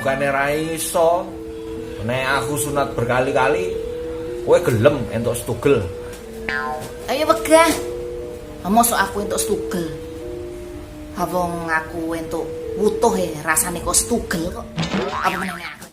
bukannya ra iso. Nek aku sunat berkali-kali, kowe gelem entuk stugel. Ayo wegah. Mosok aku entuk stugel. Wong aku entuk wutuh rasane kok stugel kok. Apa menenge aku?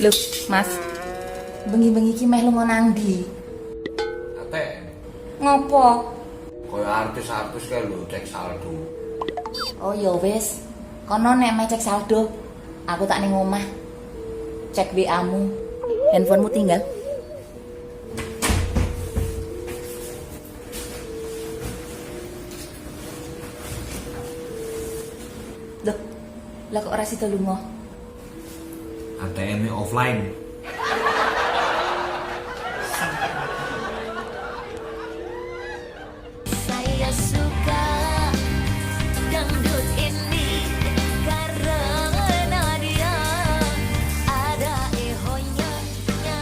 Loh, Mas. Bengi-bengi iki meh lunga nang ndi? Ate, Ngopo? kaya artis-artis kae lho cek saldo. Oh ya wis. Kono nek meh cek saldo, aku tak ning omah. Cek WA-mu. Handphonemu tinggal. Loh, lah kok ora sida lunga? ATM-nya offline. Saya suka dangdut ini karena dia ada ehonya, nya.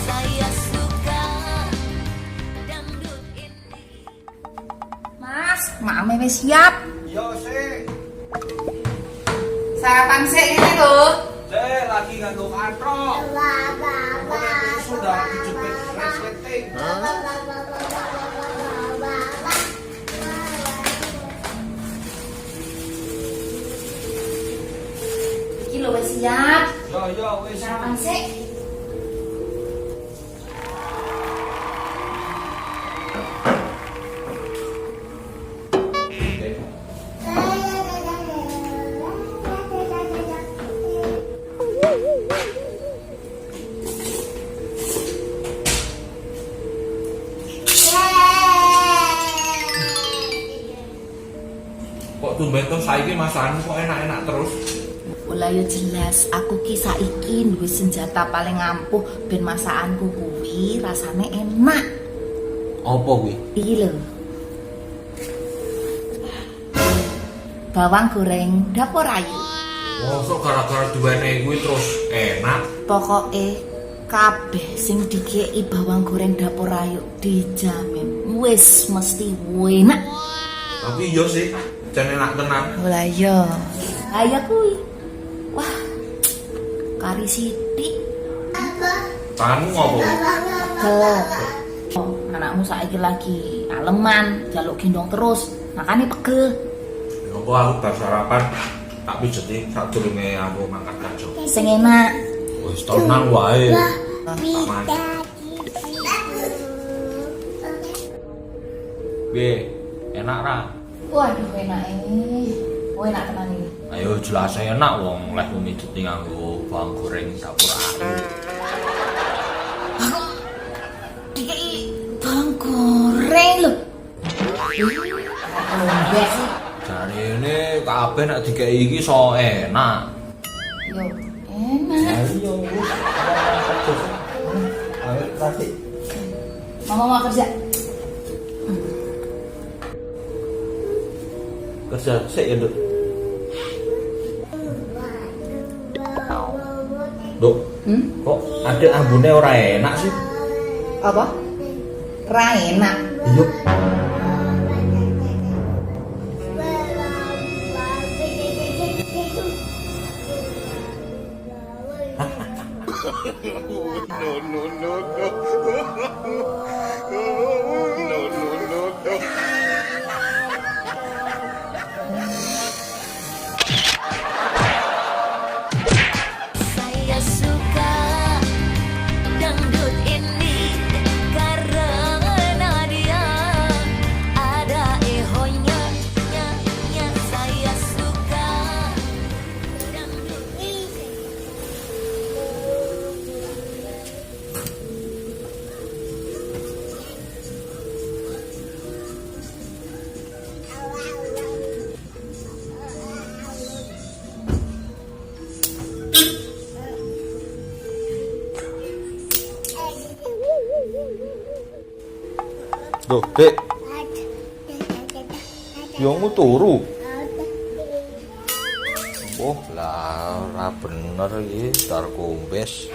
Saya suka dangdut ini. Mas, mame wis siap. Yo sih, Sarapan sik ini tuh. saya lagi ngantuk katrok. Sudah dijepit resleting. Iki lho wis siap. Yo wis. Sarapan sik. Kok tumben tuh saiki masakan kok enak-enak terus? Lah ya jelas, aku ki saiki duwe senjata paling ampuh ben masakanku kuwi rasane enak. Apa kuwi? Iki lho. Bawang goreng dapur ayu. Mosok gara-gara duwene kuwi terus enak. Pokoke kabeh sing dikeki bawang goreng dapur ayu dijamin wis mesti enak. Tapi iya sih, jan enak tenan. Lah iya. Ayo kuwi. Wah. Kari sithik. Tanganmu ngopo? Gelap. Oh, anakmu saiki lagi aleman, jaluk gendong terus. Makane pegel. Ngopo aku bar sarapan tak pijeti sadurunge aku mangkat kerja. Sing enak. Wis tenang wae. Aman. Be, enak ra? Waduh enak ini. Oh enak tenan iki. Ayo jelas enak wong leh mijeti nganggo bawang goreng dapur ayu. Dikei bawang goreng lho. Enggak sih. Jarine kabeh nek dikeki iki so enak. Yo, enak. Ayo wis. Ayo kasih. Mama mau kerja. Kerja sik ya, Duk. Duk, kok ada ambune ora enak sih? Apa? Ra enak. Iya. Saya suka dangdut ini karena dia ada ehonya, nya. Saya suka dangdut ini. Duh, Dek, Biomu turu. Oh, lah ora bener iki tar kombes.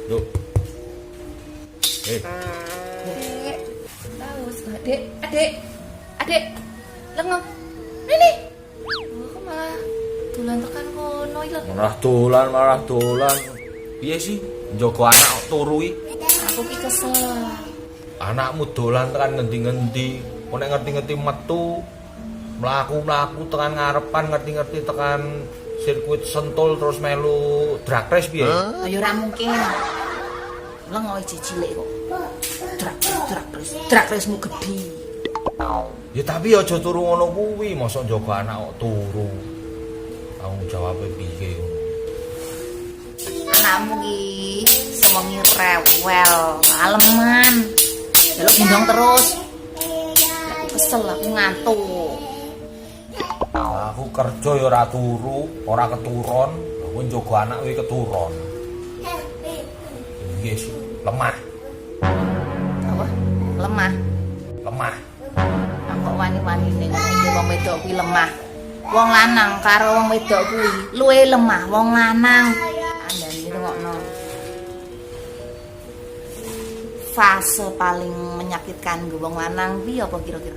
Yuk. Tahu, adik, lengong. Ini. Kok malah dolan tekan kono iki lho. Malah dolan. Piye sih? Njogo anak turu iki. Aku ki kesel. Anakmu dolan tekan ngendi-ngendi. Kok nek ngerti-ngerti metu, mlaku-mlaku tekan ngarepan, ngerti-ngerti tekan sirkuit Sentul terus melu drag race piye? Ya ora mungkin. Lengong iki cilik kok. Drag race-mu gedhi. Ya tapi aja turu ngono kuwi, mosok njogo anak kok turu. Tanggung jawabe piye? Anakmu ki sewengi rewel, aleman. Delok gendong terus. Aku kesel, aku ngantuk. Aku kerja ya ora turu, ora keturon. Aku njogo anak kuwi keturon. Yes, lemah. Apa? Lemah. Aku wani-wani ning iki wong wedok kuwi lemah. Wong lanang karo wong wedok kuwi luwih lemah wong lanang. Andane rungokno. Fase paling menyakitkan gue wong lanang kuwi apa kira-kira?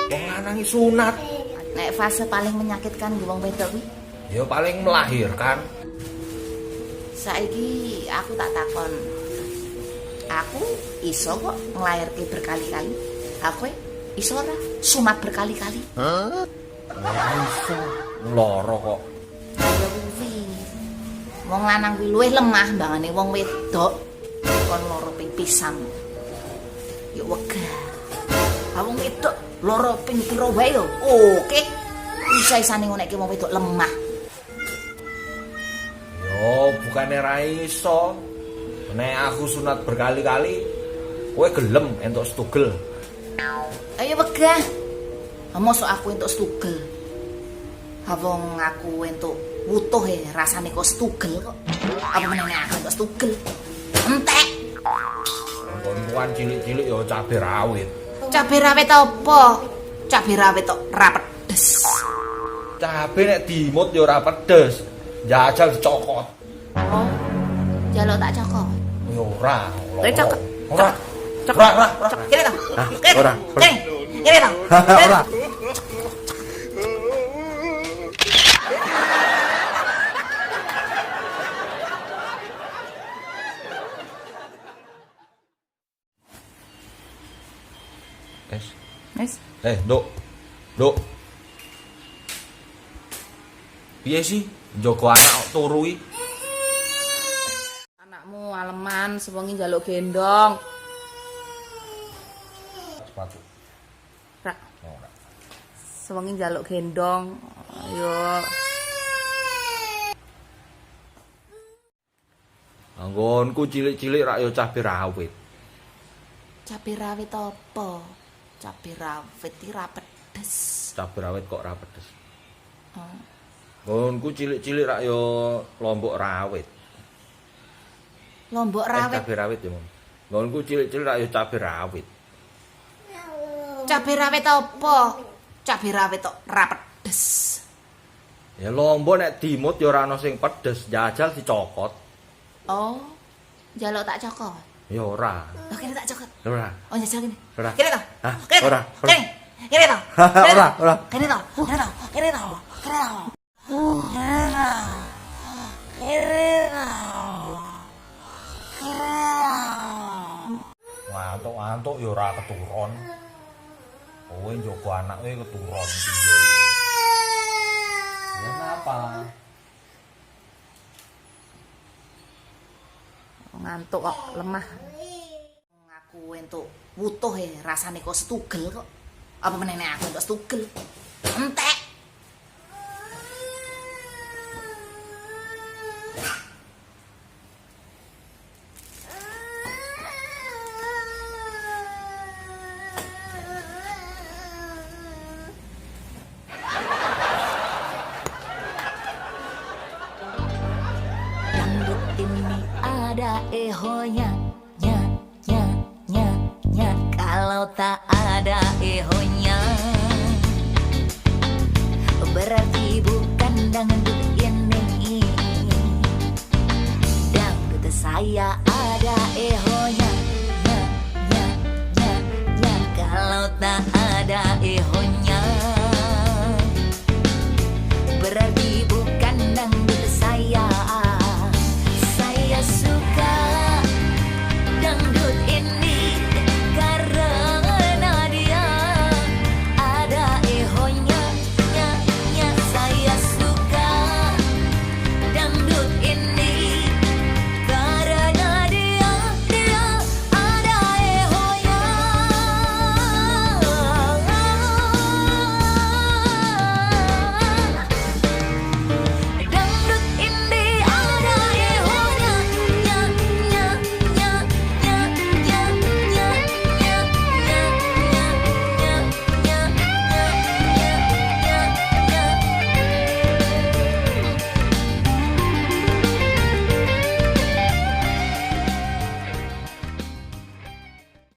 Wong lanang iki sunat. Nek fase paling menyakitkan gue wong wedok kuwi? Ya paling melahirkan. Saiki aku tak takon. Aku iso kok nglairke berkali-kali. Aku iso ora sunat berkali-kali. Ora iso. Loro kok. Ya kuwi. Wong lanang kuwi luwih lemah mbangane wong wedok. Kon loro ping pisan. Ya wegah. Wong wedok loro ping pira wae yo. Oke. Isa-isane ngonekke wong wedok lemah. Yo, bukannya ra iso. Nek aku sunat berkali-kali, kowe gelem entuk stugel. Ayo wegah. Mosok aku entuk stugel. Wong aku entuk wutuh rasane kok stugel kok. Apa menene aku entuk stugel. Entek. Kon-kon cilik-cilik yo cabe rawit. Cabe rawit apa? Cabe rawit tok ra pedes. Cabe nek dimut yo ora pedes. Jajal dicokot. Oh. Jaluk tak cokot. Yo ora. Cokot. Ora. Ora. Kene to. Ora. Kene to. Ora. Wes. Nduk. Piye sih njogo anak kok turu iki? Anakmu aleman sewengi njaluk gendong. Sepatu. Rak. Ora. Sewengi njaluk gendong. Ayo. Anggonku cilik-cilik rak yo cabe rawit. Cabe rawit apa? Cabe rawit iki ra pedes. Cabe rawit kok ora pedes. Oh. Anggonku cilik-cilik rak yo lombok rawit. Lombok rawit. Cabe rawit ya, Mom. Anggonku cilik-cilik rak yo cabe rawit. Cabe rawit apa? Cabe rawit kok ra pedes. Ya lombok nek dimut yo ora ana sing pedes, jajal dicokot. Oh. Njaluk tak cokot. Ya ora. Lah kene tak cokot. Ora. Oh njajal kene. Ora. Kene to. Hah? Kene. Ora. Kene. Kene to. Ora. Kene to. Kene to. Kene to. Kene to. Ngantuk-ngantuk ya ora keturon. Kowe njogo anak kowe keturon piye? Ya napa? Ngantuk kok lemah. Aku entuk wutuh rasane kok stugel kok. Apa menene aku entuk stugel. Entek. Dangdut ini ada ehonya, kalau tak ada ehonya. Berarti bukan dangdut ini, dangdut saya ada eho.